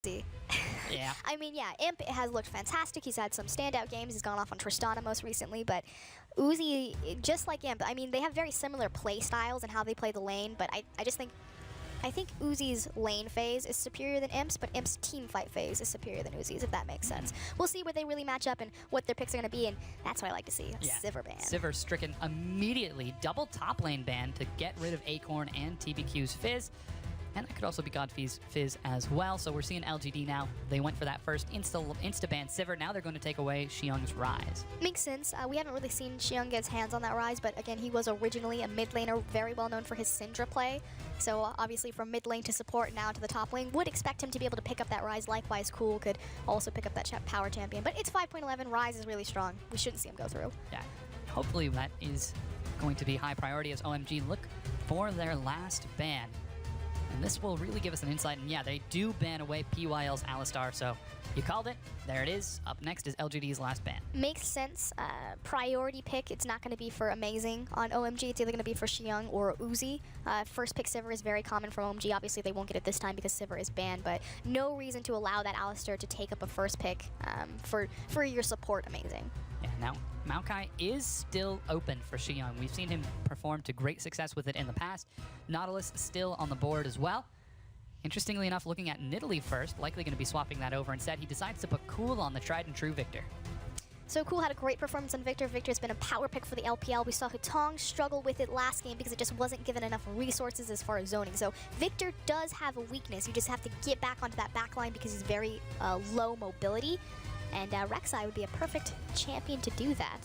Yeah. I mean, yeah, Imp has looked fantastic. He's had some standout games. He's gone off on Tristana most recently, but Uzi, just like Imp, I mean, they have very similar play styles and how they play the lane, but I just think Uzi's lane phase is superior than Imp's, but Imp's team fight phase is superior than Uzi's, if that makes sense. We'll see where they really match up and what their picks are going to be, and that's what I like to see, a Sivir ban. Sivir stricken immediately, double top lane ban to get rid of Acorn and TBQ's Fizz. And that could also be Godfrey's Fizz as well. So we're seeing LGD now. They went for that first insta-ban Sivir. Now they're going to take away Xiong's Rise. Makes sense. We haven't really seen Xiong get his hands on that Rise, but again, he was originally a mid laner, very well known for his Syndra play. So obviously from mid lane to support, now to the top lane, would expect him to be able to pick up that Rise. Likewise, Cool could also pick up that power champion. But it's 5.11. Rise is really strong. We shouldn't see him go through. Yeah. Hopefully that is going to be high priority as OMG look for their last ban. And this will really give us an insight. And yeah, they do ban away PYL's Alistar, so you called it. There it is. Up next is LGD's last ban. Makes sense. Priority pick, it's not going to be for Amazing on OMG. It's either going to be for Xiong or Uzi. First pick Sivir is very common from OMG. Obviously, they won't get it this time because Sivir is banned, but no reason to allow that Alistar to take up a first pick for your support Amazing. Yeah, now Maokai is still open for Xiong. We've seen him perform to great success with it in the past. Nautilus still on the board as well. Interestingly enough, looking at Nidalee first, likely going to be swapping that over. Instead, he decides to put Cool on the tried and true Victor. So Cool had a great performance on Victor. Victor's been a power pick for the LPL. We saw Hutong struggle with it last game because it just wasn't given enough resources as far as zoning. So Victor does have a weakness. You just have to get back onto that backline because he's very low mobility. And Rek'Sai would be a perfect champion to do that.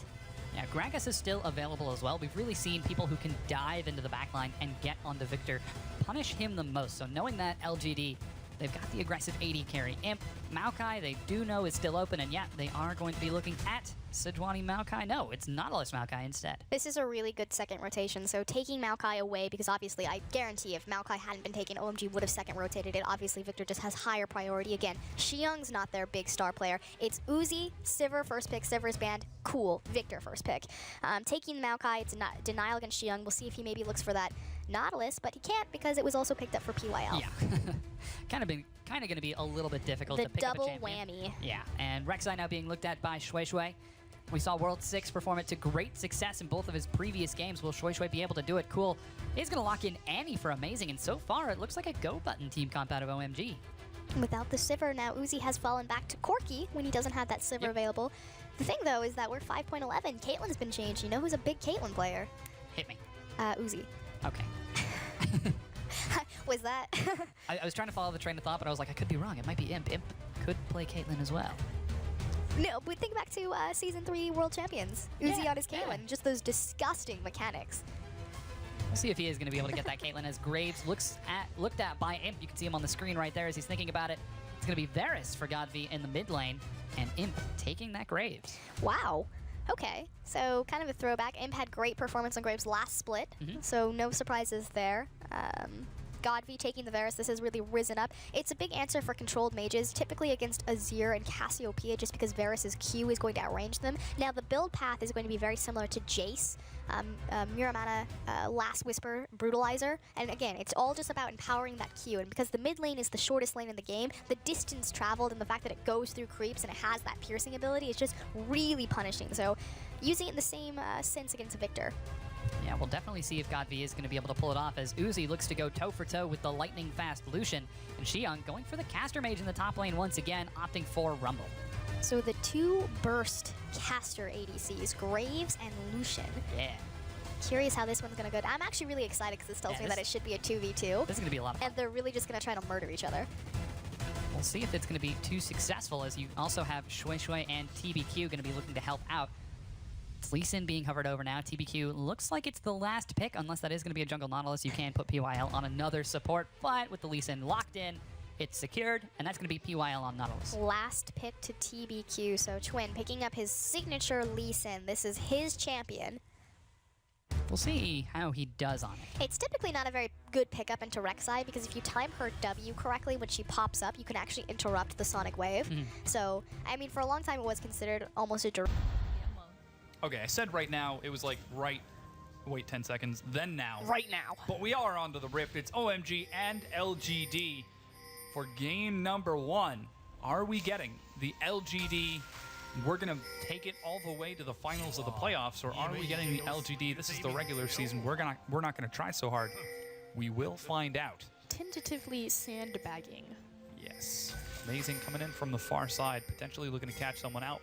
Yeah, Gragas is still available as well. We've really seen people who can dive into the backline and get onto Victor punish him the most. So knowing that LGD, they've got the aggressive AD carry. Imp, Maokai, they do know is still open, and yeah, they are going to be looking at Sejuani Maokai. No, it's Nautilus Maokai instead. This is a really good second rotation, so taking Maokai away, because obviously I guarantee if Maokai hadn't been taken, OMG would have second rotated it. Obviously, Victor just has higher priority. Again, Xiong's not their big star player. It's Uzi, Sivir first pick, Sivir's banned, Cool, Victor first pick. Taking Maokai, it's not denial against Xiong. We'll see if he maybe looks for that Nautilus, but he can't because it was also picked up for PYL. Yeah. kind of going to be a little bit difficult to pick up a champion. The double whammy. Yeah, and Rek'Sai now being looked at by Shui. We saw World 6 perform it to great success in both of his previous games. Will Shui be able to do it? Cool. He's going to lock in Annie for Amazing, and so far it looks like a go button team comp out of OMG. Without the Sivir, now Uzi has fallen back to Corki when he doesn't have that Sivir available. The thing, though, is that we're 5.11. Caitlyn's been changed. You know who's a big Caitlyn player? Hit me. Uzi. Okay. Was that? I was trying to follow the train of thought, but I was like, I could be wrong. It might be Imp. Imp could play Caitlyn as well. No, but think back to Season 3 World Champions. Uzi on his Caitlyn. Just those disgusting mechanics. We'll see if he is going to be able to get that Caitlyn as Graves looked at by Imp. You can see him on the screen right there as he's thinking about it. It's going to be Varus for Godfrey in the mid lane, and Imp taking that Graves. Wow. Okay, so kind of a throwback. Imp had great performance on Graves' last split, so no surprises there. Godfrey taking the Varus, this has really risen up. It's a big answer for controlled mages, typically against Azir and Cassiopeia, just because Varus's Q is going to outrange them. Now, the build path is going to be very similar to Jace, Muramana, Last Whisper, Brutalizer. And again, it's all just about empowering that Q. And because the mid lane is the shortest lane in the game, the distance traveled and the fact that it goes through creeps and it has that piercing ability is just really punishing. So using it in the same sense against Victor. Yeah, we'll definitely see if Godfrey is going to be able to pull it off as Uzi looks to go toe-for-toe with the lightning-fast Lucian. And Xiong going for the caster mage in the top lane once again, opting for Rumble. So the two burst caster ADCs, Graves and Lucian. Yeah. Curious how this one's going to go. I'm actually really excited because this tells me that it should be a 2v2. This is going to be a lot of fun. And they're really just going to try to murder each other. We'll see if it's going to be too successful, as you also have Shui and TBQ going to be looking to help out. It's Lee Sin being hovered over now. TBQ looks like it's the last pick, unless that is going to be a jungle Nautilus. You can put PYL on another support, but with the Lee Sin locked in, it's secured, and that's going to be PYL on Nautilus. Last pick to TBQ, so Twin picking up his signature Lee Sin. This is his champion. We'll see how he does on it. It's typically not a very good pickup into Rek'Sai, because if you time her W correctly when she pops up, you can actually interrupt the Sonic Wave. So, I mean, for a long time it was considered almost a direct... Okay, I said right now, it was like wait 10 seconds, then now. Right now. But we are onto the Rift. It's OMG and LGD for game number 1. Are we getting the LGD? We're going to take it all the way to the finals of the playoffs, or are we getting the LGD? This is the regular season. We're not going to try so hard. We will find out. Tentatively sandbagging. Yes. Amazing coming in from the far side, potentially looking to catch someone out.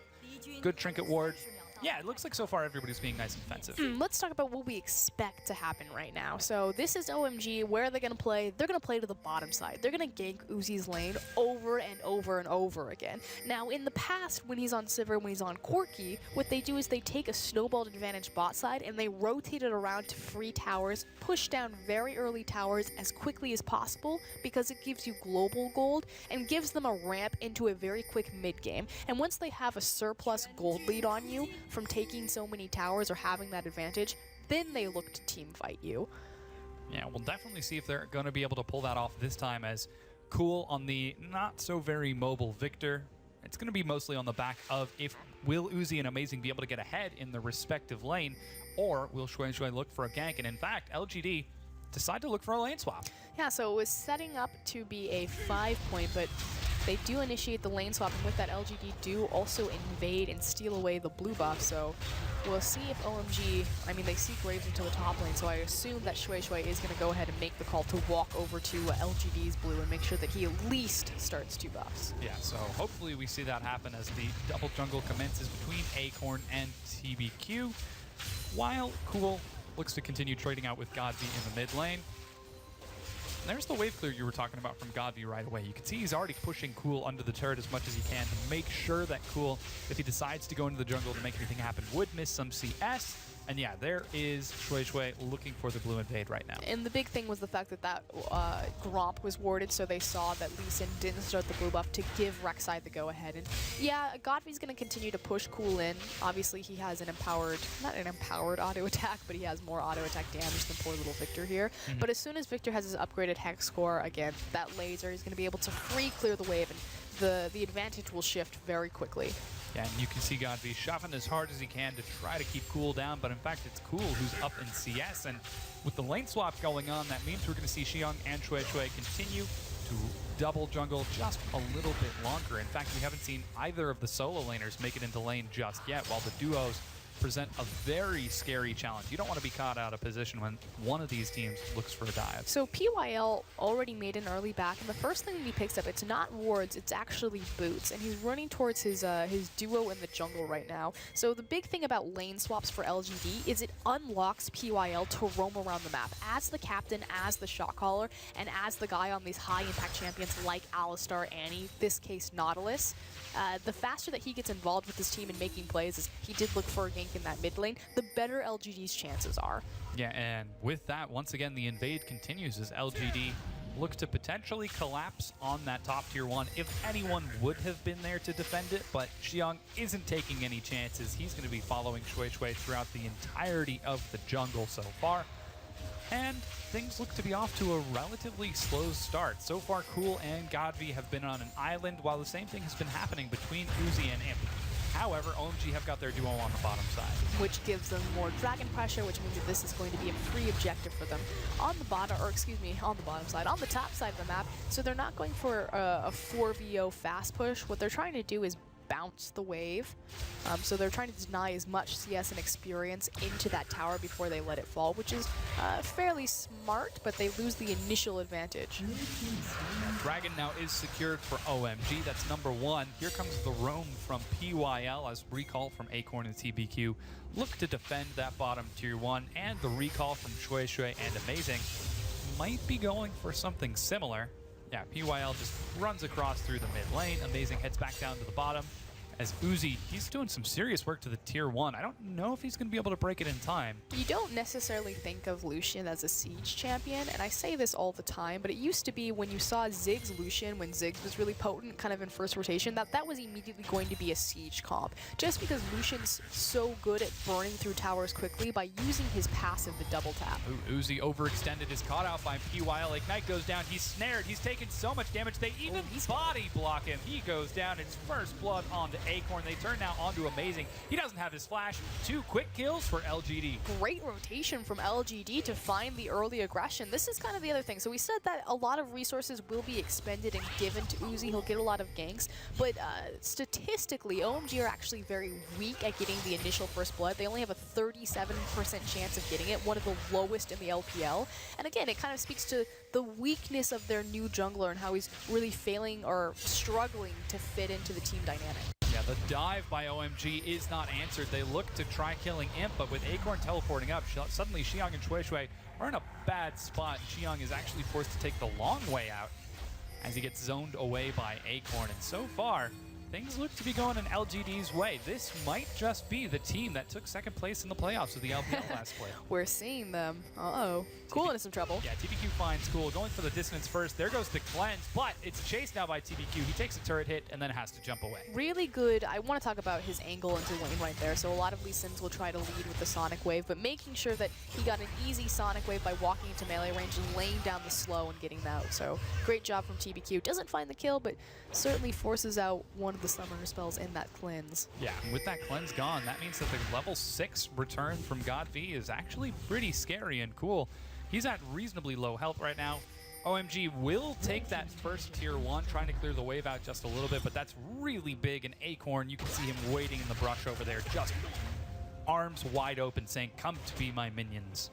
Good trinket ward. Yeah, it looks like so far everybody's being nice and defensive. Let's talk about what we expect to happen right now. So this is OMG. Where are they going to play? They're going to play to the bottom side. They're going to gank Uzi's lane over and over and over again. Now, in the past, when he's on Sivir, when he's on Corki, what they do is they take a snowballed advantage bot side and they rotate it around to free towers, push down very early towers as quickly as possible because it gives you global gold and gives them a ramp into a very quick mid game. And once they have a surplus gold lead on you from taking so many towers or having that advantage, then they look to team fight you. Yeah, we'll definitely see if they're going to be able to pull that off this time, as Cool on the not so very mobile Victor. It's going to be mostly on the back of if will Uzi and Amazing be able to get ahead in the respective lane, or will Shui look for a gank. And in fact, LGD decide to look for a lane swap. Yeah, so it was setting up to be a 5-point, but they do initiate the lane swap, and with that, LGD do also invade and steal away the blue buff, so we'll see if OMG, I mean, they see Graves into the top lane, so I assume that Shui is going to go ahead and make the call to walk over to LGD's blue and make sure that he at least starts 2 buffs. Yeah, so hopefully we see that happen as the double jungle commences between Acorn and TBQ, while Cool looks to continue trading out with Godvi in the mid lane. And there's the wave clear you were talking about from Godvi right away. You can see he's already pushing Cool under the turret as much as he can to make sure that Cool, if he decides to go into the jungle to make anything happen, would miss some CS. And yeah, there is Shui looking for the blue invade right now. And the big thing was the fact that that Gromp was warded, so they saw that Lee Sin didn't start the blue buff to give Rek'Sai the go-ahead. And yeah, Godfrey's going to continue to push Cool in. Obviously, he has an empowered, not an empowered auto attack, but he has more auto attack damage than poor little Victor here. But as soon as Victor has his upgraded Hex core, again, that laser is going to be able to free clear the wave, and the advantage will shift very quickly. Yeah, and you can see Godvi shoving as hard as he can to try to keep Cool down, but in fact it's Cool who's up in CS, and with the lane swap going on, that means we're going to see Xiong and Shui continue to double jungle just a little bit longer. In fact, we haven't seen either of the solo laners make it into lane just yet, while the duos present a very scary challenge. You don't want to be caught out of position when one of these teams looks for a dive. So PYL already made an early back, and the first thing he picks up, it's not wards, it's actually boots, and he's running towards his duo in the jungle right now. So the big thing about lane swaps for LGD is it unlocks PYL to roam around the map as the captain, as the shot caller, and as the guy on these high impact champions like Alistar, Annie, this case Nautilus. The faster that he gets involved with his team in making plays, as he did look for a gank in that mid lane, the better LGD's chances are. Yeah, and with that, once again, the invade continues as LGD looks to potentially collapse on that top tier 1 if anyone would have been there to defend it, but Xiong isn't taking any chances. He's going to be following Shui throughout the entirety of the jungle so far. And things look to be off to a relatively slow start. So far, Cool and Godvi have been on an island, while the same thing has been happening between Uzi and Imp. However, OMG have got their duo on the bottom side, which gives them more dragon pressure, which means that this is going to be a free objective for them on the bottom, or excuse me, on the bottom side, on the top side of the map. So they're not going for a 4v0 fast push. What they're trying to do is bounce the wave. So they're trying to deny as much CS and experience into that tower before they let it fall, which is fairly smart, but they lose the initial advantage. Dragon now is secured for OMG. That's number 1. Here comes the roam from PYL as recall from Acorn and TBQ look to defend that bottom tier 1, and the recall from Shui and Amazing might be going for something similar. Yeah, PYL just runs across through the mid lane. Amazing heads back down to the bottom. As Uzi, he's doing some serious work to the tier 1. I don't know if he's going to be able to break it in time. You don't necessarily think of Lucian as a siege champion, and I say this all the time, but it used to be when you saw Ziggs Lucian, when Ziggs was really potent, kind of in first rotation, that was immediately going to be a siege comp. Just because Lucian's so good at burning through towers quickly by using his passive, the double tap. Ooh, Uzi overextended, is caught out by PYL. Ignite goes down, he's snared, he's taken so much damage, they even body block him. He goes down, it's first blood onto Acorn. They turn now onto Amazing. He doesn't have his flash. 2 quick kills for LGD. Great rotation from LGD to find the early aggression. This is kind of the other thing. So we said that a lot of resources will be expended and given to Uzi. He'll get a lot of ganks, but statistically, OMG are actually very weak at getting the initial first blood. They only have a 37% chance of getting it, one of the lowest in the LPL. And again, it kind of speaks to the weakness of their new jungler and how he's really failing or struggling to fit into the team dynamic. Yeah, the dive by OMG is not answered. They look to try killing Imp, but with Acorn teleporting up, suddenly Xiang and Shui are in a bad spot. Xiang is actually forced to take the long way out as he gets zoned away by Acorn. And so far, things look to be going in LGD's way. This might just be the team that took second place in the playoffs of the LPL last play. We're seeing them. Uh-oh. Cool into some trouble. Yeah, TBQ finds Cool, going for the distance first. There goes the cleanse, but it's chased now by TBQ. He takes a turret hit and then has to jump away. Really good. I want to talk about his angle into lane right there. So a lot of Lee Sins will try to lead with the Sonic Wave, but making sure that he got an easy Sonic Wave by walking into melee range and laying down the slow and getting that out. So great job from TBQ. Doesn't find the kill, but certainly forces out one of the summoner spells in that cleanse. Yeah, and with that cleanse gone, that means that the level 6 return from GodV is actually pretty scary and cool. He's at reasonably low health right now. OMG will take that first tier 1, trying to clear the wave out just a little bit, but that's really big. And Acorn, you can see him waiting in the brush over there, just arms wide open, saying, "Come to be my minions."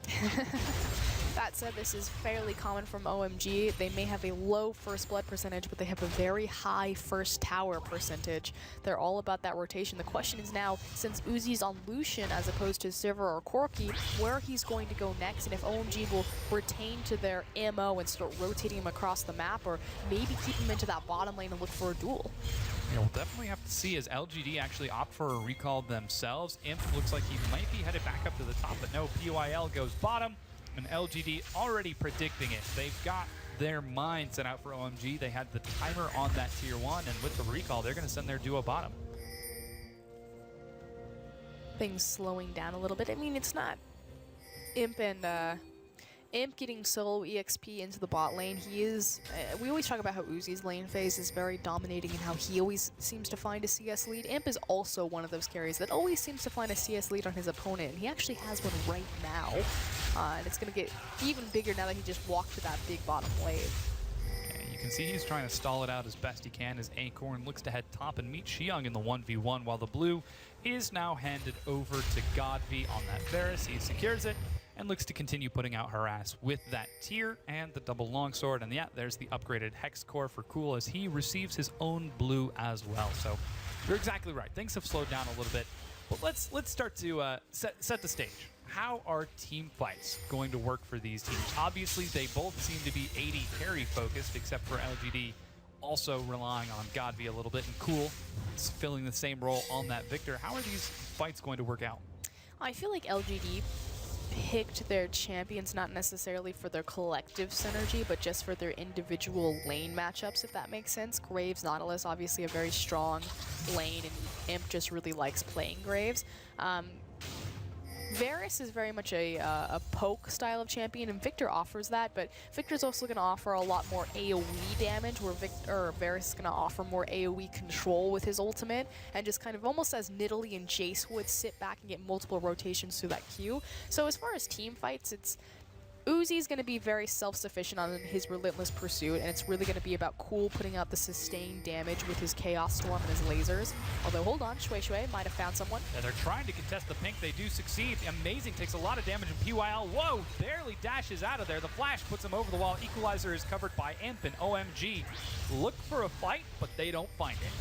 That said, this is fairly common from OMG. They may have a low first blood percentage, but they have a very high first tower percentage. They're all about that rotation. The question is now, since Uzi's on Lucian as opposed to Sivir or Corki, where he's going to go next, and if OMG will retain to their MO and start rotating him across the map, or maybe keep him into that bottom lane and look for a duel. Yeah, we'll definitely have to see as LGD actually opt for a recall themselves. Imp looks like he might be headed back up to the top, but no, PYL goes bottom. And LGD already predicting it. They've got their mind set out for OMG. They had the timer on that tier 1, and with the recall, they're going to send their duo bottom. Things slowing down a little bit. I mean, it's not Imp and Imp getting solo EXP into the bot lane. He is, we always talk about how Uzi's lane phase is very dominating and how he always seems to find a CS lead. Imp is also one of those carries that always seems to find a CS lead on his opponent, and he actually has one right now. And it's going to get even bigger now that he just walked to that big bottom wave. Yeah, you can see he's trying to stall it out as best he can as Acorn looks to head top and meet Xiang in the 1v1, while the blue is now handed over to GodV on that Varus. He secures it and looks to continue putting out harass with that tier and the double longsword. And yeah, there's the upgraded Hex Core for Cool as he receives his own blue as well. So you're exactly right. Things have slowed down a little bit. But let's start to set the stage. How are team fights going to work for these teams? Obviously, they both seem to be AD carry focused, except for LGD also relying on GodV a little bit, and Cool is filling the same role on that Victor. How are these fights going to work out? I feel like LGD picked their champions not necessarily for their collective synergy, but just for their individual lane matchups, if that makes sense. Graves, Nautilus, obviously a very strong lane, and Imp just really likes playing Graves. Varus is very much a poke style of champion, and Victor offers that, but Victor's also going to offer a lot more AoE damage, where Varus is going to offer more AoE control with his ultimate, and just kind of almost as Nidalee and Jace would sit back and get multiple rotations through that Q. So as far as team fights, it's Uzi's going to be very self-sufficient on his relentless pursuit, and it's really going to be about Cool putting out the sustained damage with his Chaos Storm and his lasers. Although, hold on, Shui might have found someone. Yeah, they're trying to contest the pink. They do succeed. Amazing takes a lot of damage, and PYL, whoa, barely dashes out of there. The flash puts him over the wall. Equalizer is covered by Imp, and OMG look for a fight, but they don't find it.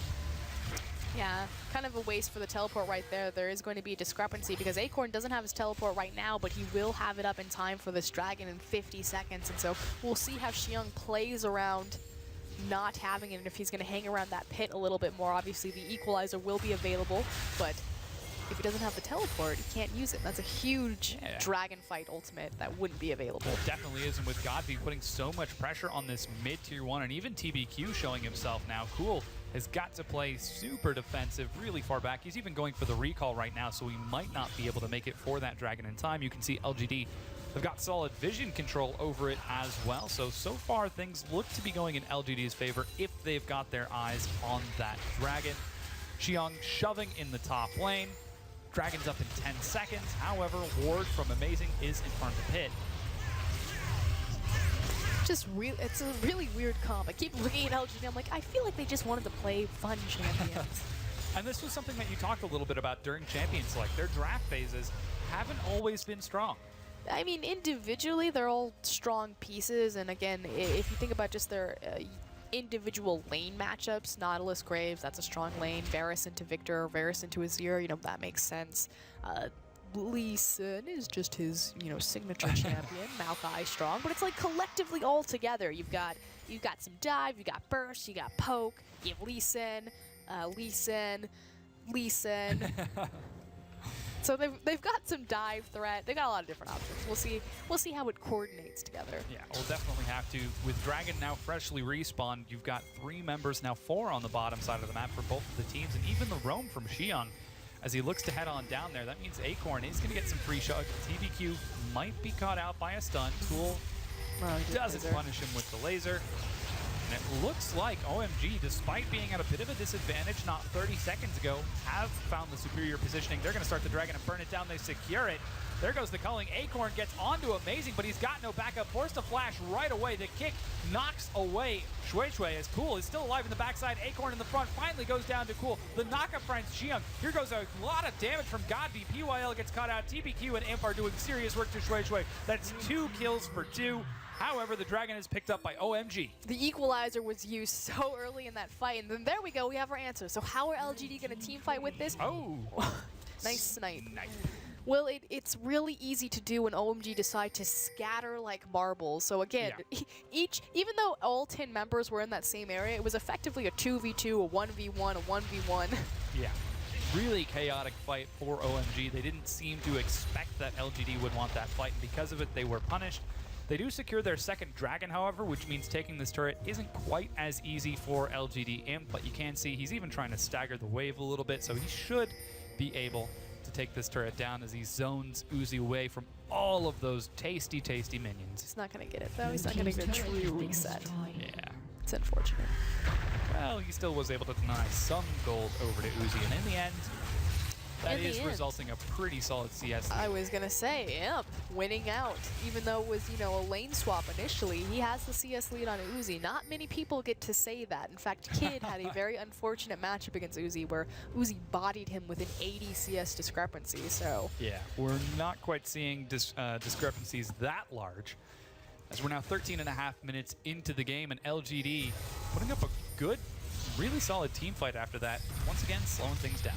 Yeah, kind of a waste for the teleport right there. There is going to be a discrepancy because Acorn doesn't have his teleport right now, but he will have it up in time for this dragon in 50 seconds. And so we'll see how Xiang plays around not having it, and if he's going to hang around that pit a little bit more. Obviously, the equalizer will be available, but if he doesn't have the teleport, he can't use it. That's a huge dragon fight ultimate that wouldn't be available. It definitely is, and with GodV putting so much pressure on this mid-tier 1, and even TBQ showing himself now, Cool has got to play super defensive really far back. He's even going for the recall right now, so he might not be able to make it for that dragon in time. You can see LGD have got solid vision control over it as well. So far things look to be going in LGD's favor if they've got their eyes on that dragon. Xiong shoving in the top lane. Dragon's up in 10 seconds. However, Ward from Amazing is in front of the pit. It's a really weird comp. I keep looking at LGD, I'm like, I feel like they just wanted to play fun champions. And this was something that you talked a little bit about during Champion Select. Their draft phases haven't always been strong. I mean, individually, they're all strong pieces. And again, if you think about just their individual lane matchups, Nautilus Graves, that's a strong lane. Varus into Victor, Varus into Azir, you know, that makes sense. Lee Sin is just his, you know, signature champion. Maokai strong, but it's like collectively all together. You've got some dive, you got burst, you got poke, you have Lee Sin, Lee Sin, Lee Sin. So they've got some dive threat. They got a lot of different options. We'll see how it coordinates together. Yeah, we'll definitely have to. With Dragon now freshly respawned, you've got 3 members, now 4 on the bottom side of the map for both of the teams, and even the roam from Xiong as he looks to head on down there. That means Acorn is going to get some free shot. TBQ might be caught out by a stun. Tool doesn't punish him with the laser. And it looks like OMG, despite being at a bit of a disadvantage not 30 seconds ago, have found the superior positioning. They're going to start the Dragon and burn it down. They secure it. There goes the culling. Acorn gets onto Amazing, but he's got no backup. Forced to flash right away. The kick knocks away Shui as Cool is still alive in the backside. Acorn in the front finally goes down to Cool. The knockup finds Xiong. Here goes a lot of damage from Godby. PYL gets caught out. TBQ and Imp are doing serious work to Shui. That's 2 kills for 2. However, the Dragon is picked up by OMG. The equalizer was used so early in that fight, and then there we go, we have our answer. So how are LGD going to team fight with this? Oh! Nice snipe. Well, it's really easy to do when OMG decide to scatter like marbles. So again, even though all 10 members were in that same area, it was effectively a 2v2, a 1v1, a 1v1. Yeah. Really chaotic fight for OMG. They didn't seem to expect that LGD would want that fight, and because of it, they were punished. They do secure their second Dragon, however, which means taking this turret isn't quite as easy for LGD Imp, but you can see he's even trying to stagger the wave a little bit, so he should be able to take this turret down as he zones Uzi away from all of those tasty, tasty minions. He's not going to get it, though. He's not going to get a true reset. Yeah. It's unfortunate. Well, he still was able to deny some gold over to Uzi, and in the end, that is resulting a pretty solid CS. I was going to say, Imp winning out, even though it was, you know, a lane swap initially. He has the CS lead on Uzi. Not many people get to say that. In fact, Kid had a very unfortunate matchup against Uzi where Uzi bodied him with an 80 CS discrepancy, so... Yeah, we're not quite seeing discrepancies that large, as we're now 13.5 minutes into the game, and LGD putting up a good, really solid team fight after that. Once again, slowing things down.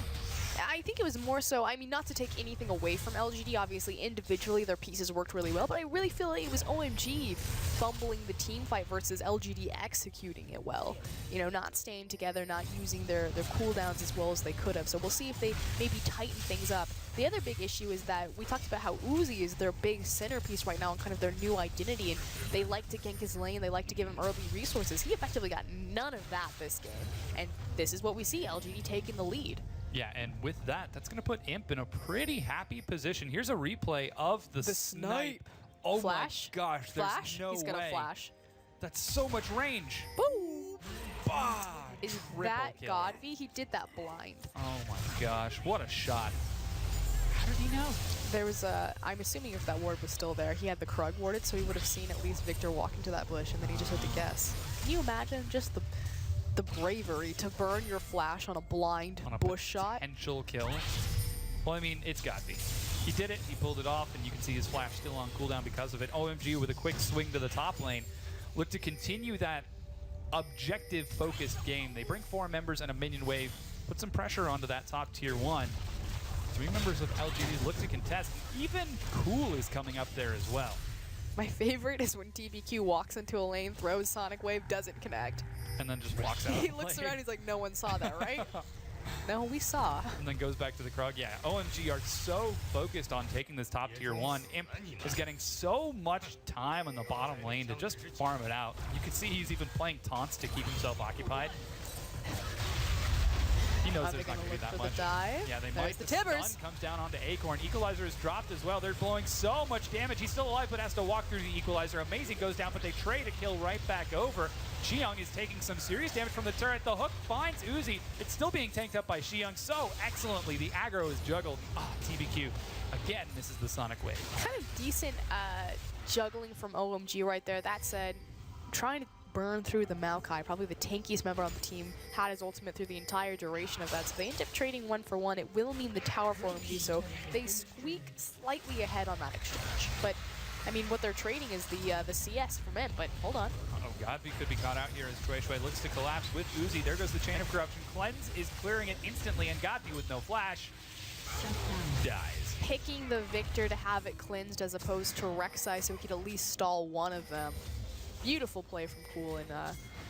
I think it was more so, I mean, not to take anything away from LGD, obviously individually their pieces worked really well, but I really feel like it was OMG fumbling the team fight versus LGD executing it well. You know, not staying together, not using their cooldowns as well as they could have. So we'll see if they maybe tighten things up. The other big issue is that we talked about how Uzi is their big centerpiece right now and kind of their new identity, and they like to gank his lane, they like to give him early resources. He effectively got none of that this game, and this is what we see, LGD taking the lead. Yeah, and with that, that's going to put Imp in a pretty happy position. Here's a replay of the snipe. Oh flash? My gosh, flash? There's no He's gonna way. Flash. That's so much range. Boom! Bah, Is triple that kill. Godby? He did that blind. Oh my gosh, what a shot. How did he know? There was a, I'm assuming if that ward was still there, he had the Krug warded, so he would have seen at least Victor walk into that bush, and then he just had to guess. Can you imagine just the bravery to burn your flash on a blind bush shot? Potential kill. Well, I mean, it's Godby. He did it, he pulled it off, and you can see his flash still on cooldown because of it. OMG with a quick swing to the top lane. Look to continue that objective-focused game. They bring 4 members and a minion wave, put some pressure onto that top tier 1. 3 members of LGD look to contest. Even Cool is coming up there as well. My favorite is when TBQ walks into a lane, throws Sonic Wave, doesn't connect. And then just walks out. He looks around, he's like, no one saw that, right? No, we saw. And then goes back to the Krug. Yeah, OMG are so focused on taking this top tier 1. Imp is getting so much time on the bottom lane to just farm it out. You can see he's even playing taunts to keep himself occupied. He knows there's not going to be that much. Yeah, they might. The Tibbers. Stun comes down onto Acorn. Equalizer is dropped as well. They're blowing so much damage. He's still alive, but has to walk through the Equalizer. Amazing goes down, but they trade a kill right back over. Xiyoung is taking some serious damage from the turret. The hook finds Uzi. It's still being tanked up by Xiyoung so excellently. The aggro is juggled. TBQ again misses the Sonic Wave. Kind of decent juggling from OMG right there. That said, trying to burn through the Maokai, probably the tankiest member on the team, had his ultimate through the entire duration of that. So they end up trading 1-for-1. It will mean the tower for OMG, so they squeak slightly ahead on that exchange. But I mean, what they're trading is the CS from him, but hold on. Godby could be caught out here as Shui looks to collapse with Uzi. There goes the Chain of Corruption. Cleanse is clearing it instantly, and Godby with no flash dies. Picking the Victor to have it cleansed as opposed to Rek'Sai so he could at least stall one of them. Beautiful play from Cool and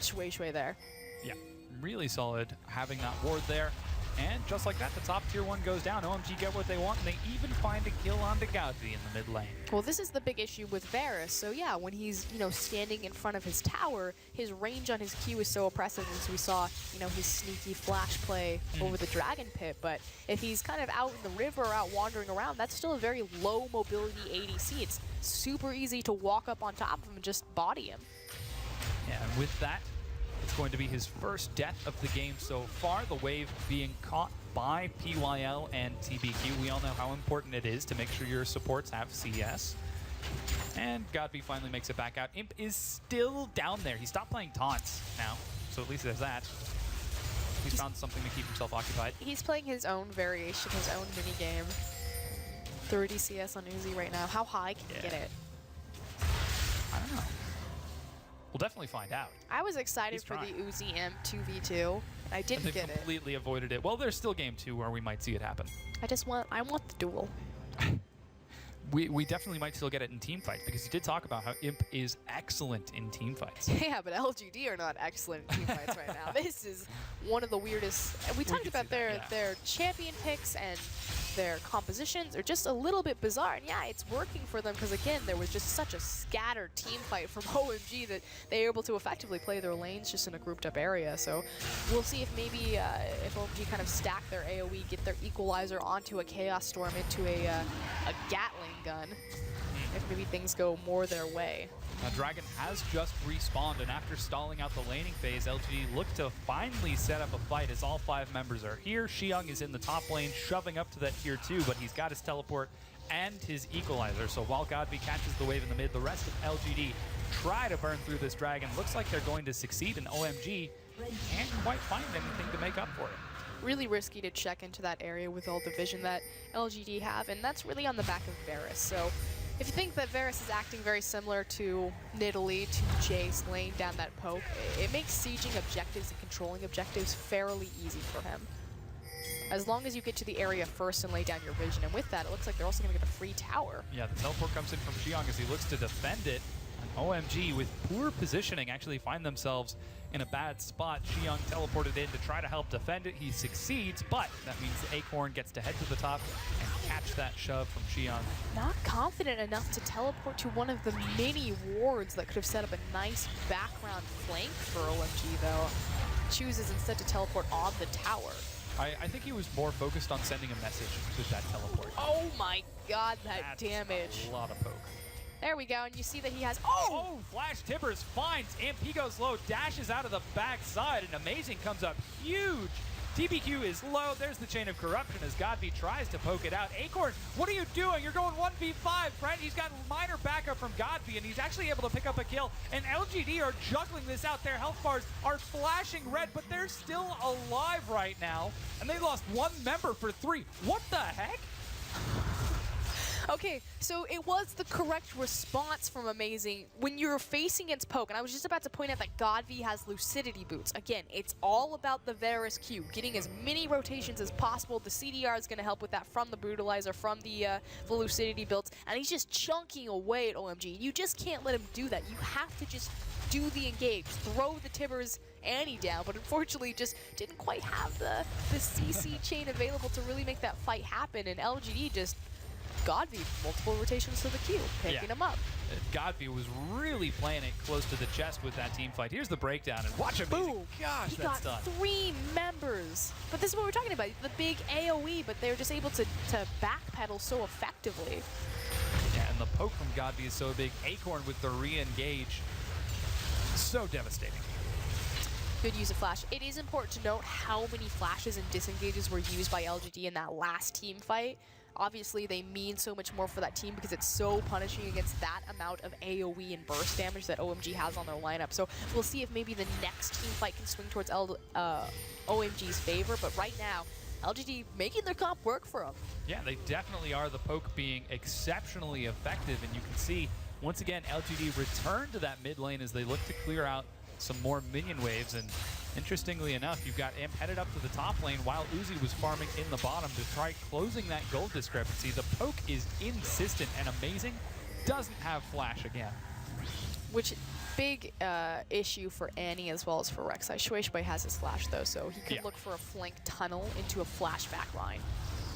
Shui there. Yeah, really solid having that ward there. And just like that, the top tier 1 goes down. OMG get what they want, and they even find a kill onto Godby in the mid lane. Well, this is the big issue with Varus. So yeah, when he's, standing in front of his tower, his range on his Q is so oppressive, as we saw, his sneaky flash play over the Dragon Pit. But if he's kind of out in the river or out wandering around, that's still a very low mobility ADC. It's super easy to walk up on top of him and just body him. Yeah, and with that, it's going to be his first death of the game so far. The wave being caught by PYL and TBQ. We all know how important it is to make sure your supports have CS. And Godby finally makes it back out. Imp is still down there. He stopped playing taunts now, so at least there's that. He's found something to keep himself occupied. He's playing his own variation, his own mini game. 30 CS on Uzi right now. How high can he get it? I don't know. We'll definitely find out. I was excited for the Uzi Imp 2v2. I didn't get it. Completely avoided it. Well, there's still game 2 where we might see it happen. I want the duel. We definitely might still get it in team fights, because you did talk about how Imp is excellent in team fights. Yeah, but LGD are not excellent in team fights right now. This is one of the weirdest. We talked about their champion picks and their compositions are just a little bit bizarre. And yeah, it's working for them because, again, there was just such a scattered team fight from OMG that they were able to effectively play their lanes just in a grouped up area. So we'll see if maybe if OMG kind of stack their AoE, get their equalizer onto a Chaos Storm into a Gatling gun, if maybe things go more their way. Now, Dragon has just respawned, and after stalling out the laning phase, LGD look to finally set up a fight as all 5 members are here. Xiyoung is in the top lane, shoving up to that tier 2, but he's got his teleport and his equalizer. So while Godby catches the wave in the mid, the rest of LGD try to burn through this Dragon. Looks like they're going to succeed, and OMG can't quite find anything to make up for it. Really risky to check into that area with all the vision that LGD have, and that's really on the back of Varus. So if you think that Varus is acting very similar to Nidalee, to Jace, laying down that poke, it makes sieging objectives and controlling objectives fairly easy for him. As long as you get to the area first and lay down your vision, and with that, it looks like they're also going to get a free tower. Yeah, the teleport comes in from Xiyoung as he looks to defend it. And OMG, with poor positioning, actually find themselves in a bad spot. Xiyoung teleported in to try to help defend it. He succeeds, but that means the Acorn gets to head to the top and catch that shove from Xiyoung. Not confident enough to teleport to one of the many wards that could have set up a nice background flank for OMG, though. Chooses instead to teleport on the tower. I think he was more focused on sending a message with that teleport. Oh my god, that That's damage. A lot of poke. There we go, and you see that he has... Oh! Flash Tibbers finds Imp. He goes low, dashes out of the backside, and Amazing comes up huge. TBQ is low. There's the Chain of Corruption as Godby tries to poke it out. Acorn, what are you doing? You're going 1v5, right? He's got minor backup from Godby, and he's actually able to pick up a kill. And LGD are juggling this out. Their health bars are flashing red, but they're still alive right now. And they lost 1 member for 3. What the heck? Okay, so it was the correct response from Amazing when you're facing against poke, and I was just about to point out that Godby has Lucidity Boots. Again, it's all about the Varus Q, getting as many rotations as possible. The CDR is going to help with that from the Brutalizer, from the Lucidity builds, and he's just chunking away at OMG. You just can't let him do that. You have to just do the engage, throw the Tibbers Annie down, but unfortunately just didn't quite have the CC chain available to really make that fight happen, and LGD just... Godby, multiple rotations to the Q, picking him up. Godby was really playing it close to the chest with that team fight. Here's the breakdown, and watch Amazing. Boom. Gosh, he that's got done. 3 members. But this is what we're talking about, the big AoE, but they're just able to backpedal so effectively. Yeah, and the poke from Godby is so big. Acorn with the re-engage. So devastating. Good use of flash. It is important to note how many flashes and disengages were used by LGD in that last team fight. Obviously, they mean so much more for that team because it's so punishing against that amount of AoE and burst damage that OMG has on their lineup. So we'll see if maybe the next team fight can swing towards OMG's favor. But right now, LGD making their comp work for them. Yeah, they definitely are. The poke being exceptionally effective, and you can see, once again, LGD return to that mid lane as they look to clear out some more minion waves. And interestingly enough, you've got Imp headed up to the top lane while Uzi was farming in the bottom to try closing that gold discrepancy. The poke is insistent and amazing. Doesn't have flash again. Which big issue for Annie as well as for Rek'Sai. Shui has his flash though, so he could look for a flank tunnel into a flashback line.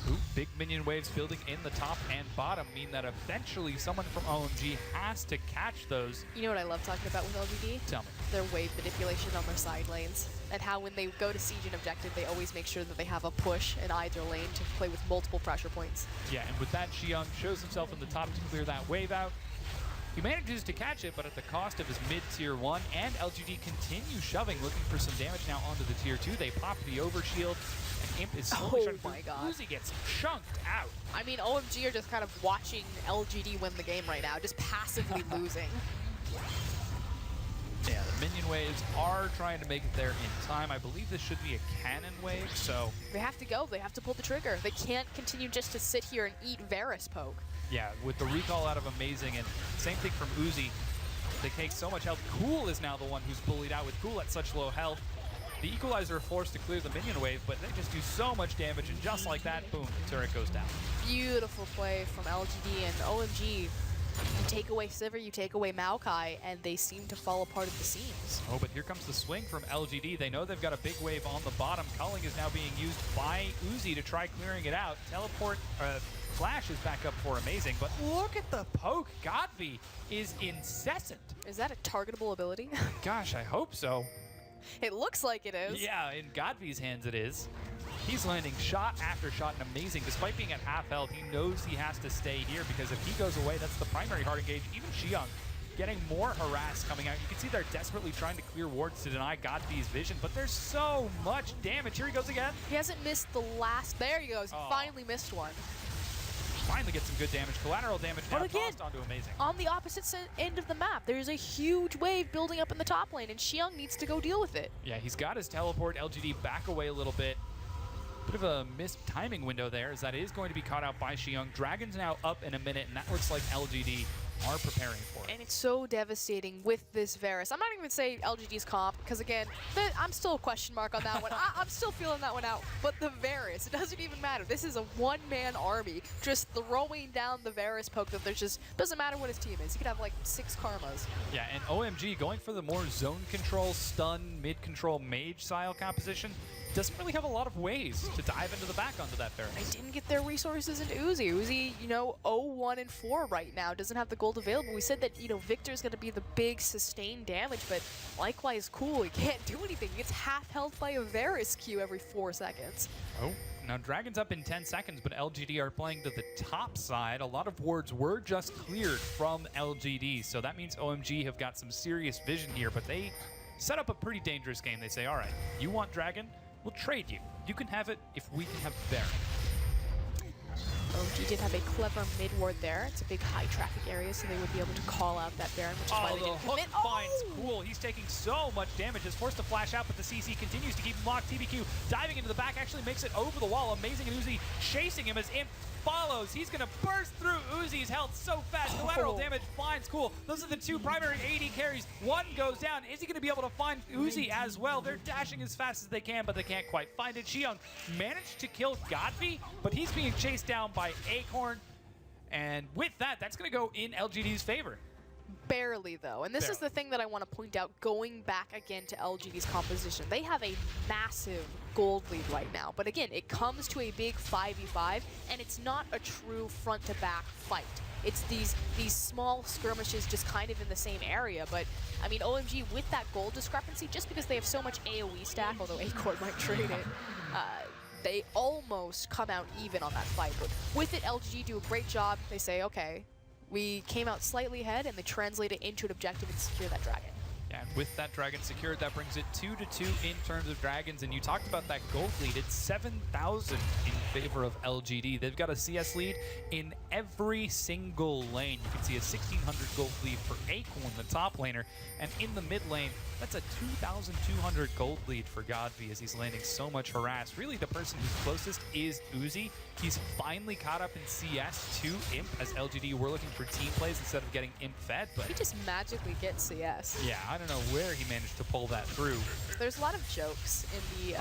Ooh, big minion waves building in the top and bottom mean that eventually someone from OMG has to catch those. You know what I love talking about with LGD? Tell me. Their wave manipulation on their side lanes. And how when they go to siege an objective, they always make sure that they have a push in either lane to play with multiple pressure points. Yeah, and with that, Xiong shows himself in the top to clear that wave out. He manages to catch it, but at the cost of his mid-tier 1, and LGD continue shoving, looking for some damage now onto the tier 2. They pop the overshield, and Imp is slowly starting to Uzi gets chunked out. I mean, OMG are just kind of watching LGD win the game right now, just passively losing. Yeah, the minion waves are trying to make it there in time. I believe this should be a cannon wave, so... They have to go. They have to pull the trigger. They can't continue just to sit here and eat Varus poke. Yeah, with the recall out of Amazing, and same thing from Uzi. They take so much health. Cool is now the one who's bullied out with Cool at such low health. The Equalizer forced to clear the minion wave, but they just do so much damage, and just like that, boom, turret goes down. Beautiful play from LGD and OMG. You take away Sivir, you take away Maokai, and they seem to fall apart at the seams. Oh, but here comes the swing from LGD. They know they've got a big wave on the bottom. Culling is now being used by Uzi to try clearing it out. Teleport, Flash is back up for Amazing, but look at the poke. Godvi is incessant. Is that a targetable ability? Gosh, I hope so. It looks like it is. Yeah, in Godvi's hands it is. He's landing shot after shot and Amazing. Despite being at half health, he knows he has to stay here because if he goes away, that's the primary hard engage. Even Xiong getting more harass coming out. You can see they're desperately trying to clear wards to deny Godvi's vision, but there's so much damage. Here he goes again. He hasn't missed the last. There he goes. He finally missed one. Finally get some good damage. Collateral damage now tossed onto Amazing. On the opposite end of the map, there's a huge wave building up in the top lane, and Xiong needs to go deal with it. Yeah, he's got his teleport. LGD back away a little bit. Bit of a missed timing window there, as that is going to be caught out by Xiong. Dragon's now up in a minute, and that looks like LGD are preparing for it. And it's so devastating with this Varus. I'm not even going to say LGD's comp, because again, I'm still a question mark on that one. I'm still feeling that one out. But the Varus, it doesn't even matter. This is a one-man army just throwing down the Varus poke that there's just, doesn't matter what his team is. He could have like 6 karmas. Yeah, and OMG going for the more zone control, stun, mid-control, mage style composition. Doesn't really have a lot of ways to dive into the back onto that Varus. They didn't get their resources into Uzi. Uzi, you know, 0-1-4 right now. Doesn't have the gold available. We said that, you know, Victor's going to be the big sustained damage, but likewise Cool, he can't do anything. He gets half health by a Varus Q every 4 seconds. Oh, now Dragon's up in 10 seconds, but LGD are playing to the top side. A lot of wards were just cleared from LGD, so that means OMG have got some serious vision here, but they set up a pretty dangerous game. They say, all right, you want Dragon? We'll trade you. You can have it if we can have Baron. OMG did have a clever mid ward there. It's a big high traffic area, so they would be able to call out that Baron, which is why they didn't commit. Finds Cool. He's taking so much damage. Is forced to flash out, but the CC continues to keep him locked. TBQ diving into the back actually makes it over the wall. Amazing and Uzi chasing him as Imp follows. He's going to burst through Uzi's health so fast. Collateral damage finds Cool. Those are the 2 primary AD carries. One goes down. Is he going to be able to find Uzi as well? They're dashing as fast as they can, but they can't quite find it. Xiong managed to kill Godvi, but he's being chased down by Acorn. And with that, that's going to go in LGD's favor. Barely, though. And this is the thing that I want to point out, going back again to LGD's composition. They have a massive gold lead right now. But again, it comes to a big 5v5, and it's not a true front-to-back fight. It's these small skirmishes just kind of in the same area. But, I mean, OMG, with that gold discrepancy, just because they have so much AoE stack, although Acorn might trade it, they almost come out even on that fight. But with it, LGD do a great job. They say, okay, we came out slightly ahead, and they translate it into an objective and secure that dragon. And with that dragon secured, that brings it 2-2 in terms of dragons. And you talked about that gold lead. It's 7,000 in favor of LGD. They've got a CS lead in every single lane. You can see a 1,600 gold lead for Acorn, the top laner. And in the mid lane, that's a 2,200 gold lead for Godby as he's landing so much harass. Really, the person who's closest is Uzi. He's finally caught up in CS to Imp as LGD were looking for team plays instead of getting Imp fed. But He just magically gets CS. yeah, I don't know where he managed to pull that through. There's a lot of jokes in the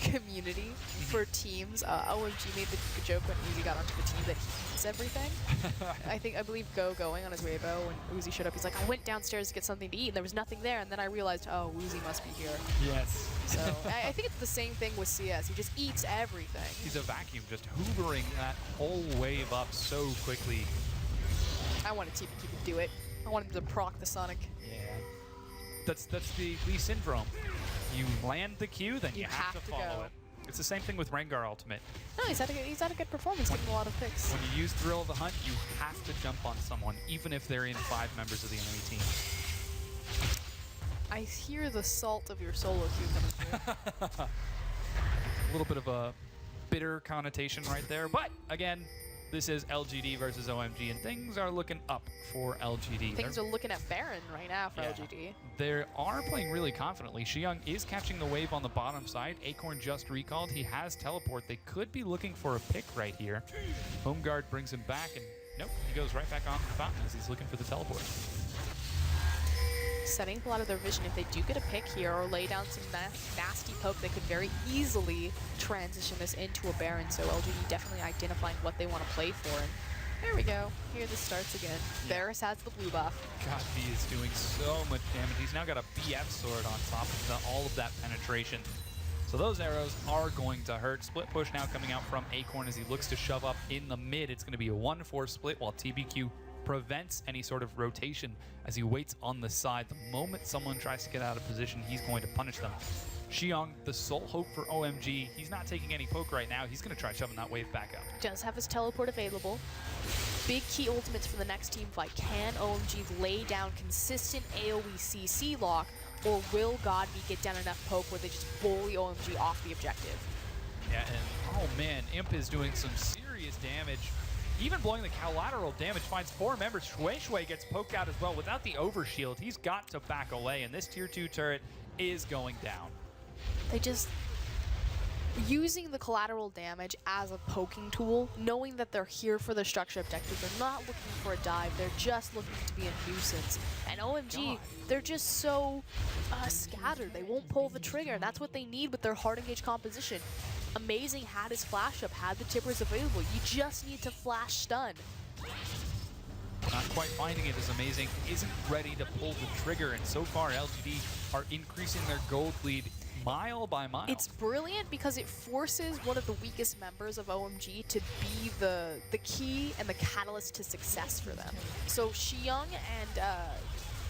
community for teams. OMG made the joke when Uzi got onto the team that he eats everything. I believe going on his Weibo when Uzi showed up, he's like, I went downstairs to get something to eat and there was nothing there, and then I realized, oh, Uzi must be here. Yes. So I think it's the same thing with CS. He just eats everything. He's a vacuum, just hoovering that whole wave up so quickly. I wanted TPQ to do it. I wanted him to proc the Sonic. Yeah. That's the Lee syndrome. You land the Q, then you have to follow go. it. It's the same thing with Rengar Ultimate. No, he's had a good performance, getting a lot of picks. When you use Thrill of the Hunt, you have to jump on someone, even if they're in 5 members of the enemy team. I hear the salt of your solo queue coming through. A little bit of a bitter connotation right there, but again, this is LGD versus OMG, and things are looking up for LGD. Things are looking at Baron right now for Yeah. LGD. They are playing really confidently. Xiyoung is catching the wave on the bottom side. Acorn just recalled. He has teleport. They could be looking for a pick right here. Home guard brings him back, and nope, he goes right back on the fountain as he's looking for the teleport. Setting up a lot of their vision. If they do get a pick here or lay down some nasty poke, they could very easily transition this into a Baron. So LGD definitely identifying what they want to play for. And there we go. Here this starts again. Yeah. Varus has the blue buff. Godby is doing so much damage. He's now got a BF sword on top of all of that penetration. So those arrows are going to hurt. Split push now coming out from Acorn as he looks to shove up in the mid. It's going to be a 1-4 split while TBQ prevents any sort of rotation as he waits on the side. The moment someone tries to get out of position, he's going to punish them. Xiyoung, the sole hope for OMG. He's not taking any poke right now. He's going to try shoving that wave back up. Does have his teleport available. Big key ultimates for the next team fight. Can OMG lay down consistent AoE CC lock, or will Godby get down enough poke where they just bully OMG off the objective? Yeah, and oh man, Imp is doing some serious damage. Even blowing the collateral damage finds 4 members. Shui gets poked out as well. Without the overshield, he's got to back away, and this tier 2 turret is going down. They just using the collateral damage as a poking tool, knowing that they're here for the structure objective. They're not looking for a dive. They're just looking to be a nuisance. And OMG, they're just so scattered. They won't pull the trigger, and that's what they need with their hard engage composition. Amazing had his flash up, had the tippers available. You just need to flash stun. Not quite finding it as amazing. Isn't ready to pull the trigger, and so far LGD are increasing their gold lead mile by mile. It's brilliant because it forces one of the weakest members of OMG to be the key and the catalyst to success for them. So Xiyoung and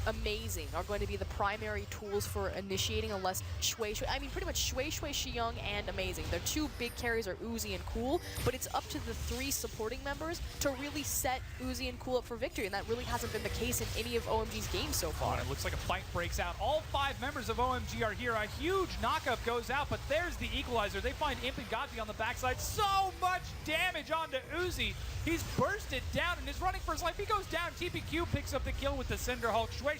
Amazing are going to be the primary tools for initiating, unless I mean pretty much Xiyoung and Amazing. Their 2 big carries are Uzi and Cool, but it's up to the 3 supporting members to really set Uzi and Cool up for victory, and that really hasn't been the case in any of OMG's games so far. It looks like a fight breaks out. All 5 members of OMG are here. A huge knockup goes out, but there's the equalizer. They find Imp and Godby on the backside. So much damage onto Uzi. He's bursted down and is running for his life. He goes down. TPQ picks up the kill with the Cinder Hulk. Shui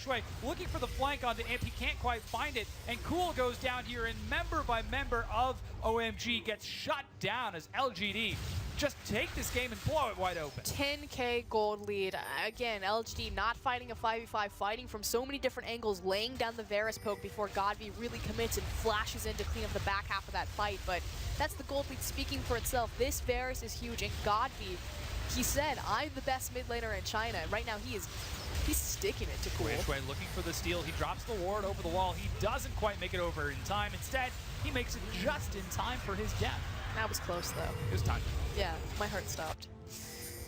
looking for the flank onto Imp. He can't quite find it. And Cool goes down here, and member by member of OMG gets shut down as LGD just take this game and blow it wide open. 10k gold lead. Again, LGD not fighting a 5v5, fighting from so many different angles, laying down the Varus poke before Godby really commits and flashes in to clean up the back half of that fight. But that's the gold lead speaking for itself. This Varus is huge, and Godby, he said, I'm the best mid laner in China. And right now he's sticking it to Cool. Shui looking for the steal. He drops the ward over the wall. He doesn't quite make it over in time. Instead, he makes it just in time for his death. That was close, though. It was time. Yeah, my heart stopped.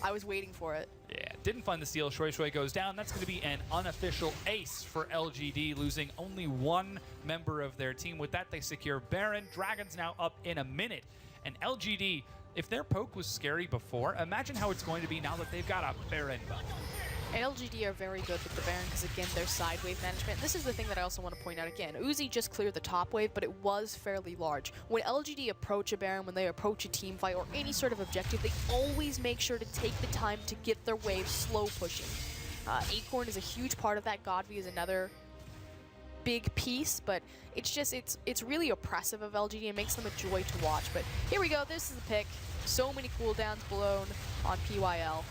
I was waiting for it. Yeah, didn't find the steal. Shui goes down. That's going to be an unofficial ace for LGD, losing only 1 member of their team. With that, they secure Baron. Dragon's now up in a minute. And LGD, if their poke was scary before, imagine how it's going to be now that they've got a Baron buff. And LGD are very good with the Baron because, again, their side wave management. This is the thing that I also want to point out again. Uzi just cleared the top wave, but it was fairly large. When LGD approach a Baron, when they approach a team fight or any sort of objective, they always make sure to take the time to get their wave slow pushing. Acorn is a huge part of that. Godby is another big piece, but it's really oppressive of LGD and makes them a joy to watch. But here we go. This is the pick. So many cooldowns blown on PYL.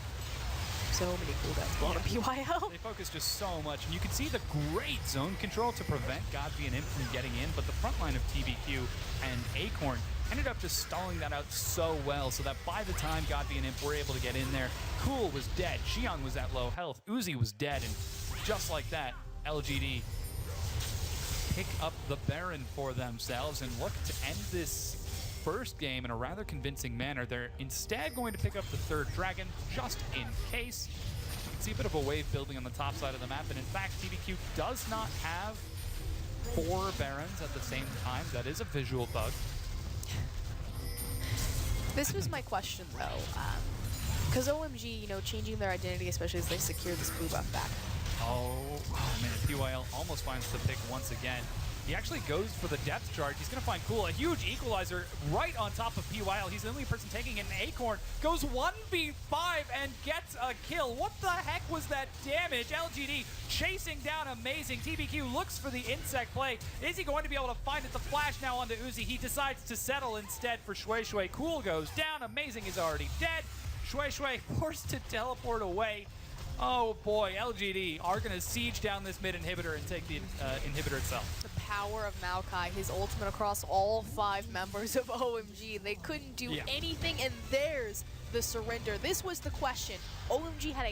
So many cooldowns blown on PYL. They focus just so much, and you can see the great zone control to prevent Godby and Imp from getting in, but the front line of TBQ and Acorn ended up just stalling that out so well, so that by the time Godby and Imp were able to get in there, Cool was dead, Xiang was at low health, Uzi was dead, and just like that, LGD pick up the Baron for themselves and look to end this first game in a rather convincing manner. They're instead going to pick up the third dragon, just in case. You can see a bit of a wave building on the top side of the map, and in fact, TBQ does not have 4 Barons at the same time. That is a visual bug. This was my question, though. Because OMG, you know, changing their identity, especially as they secure this blue buff back. Oh man, PYL almost finds the pick once again. He actually goes for the depth charge. He's going to find Cool, a huge equalizer right on top of PYL. He's the only person taking it, and Acorn goes 1v5 and gets a kill. What the heck was that damage? LGD chasing down Amazing. TBQ looks for the insect play. Is he going to be able to find it? The flash now onto Uzi. He decides to settle instead for Shui Shui. Cool goes down. Amazing is already dead. Shui Shui forced to teleport away. Oh boy, LGD are going to siege down this mid inhibitor and take the inhibitor itself. The power of Maokai, his ultimate across all 5 members of OMG. They couldn't do anything, and there's the surrender. This was the question. OMG had a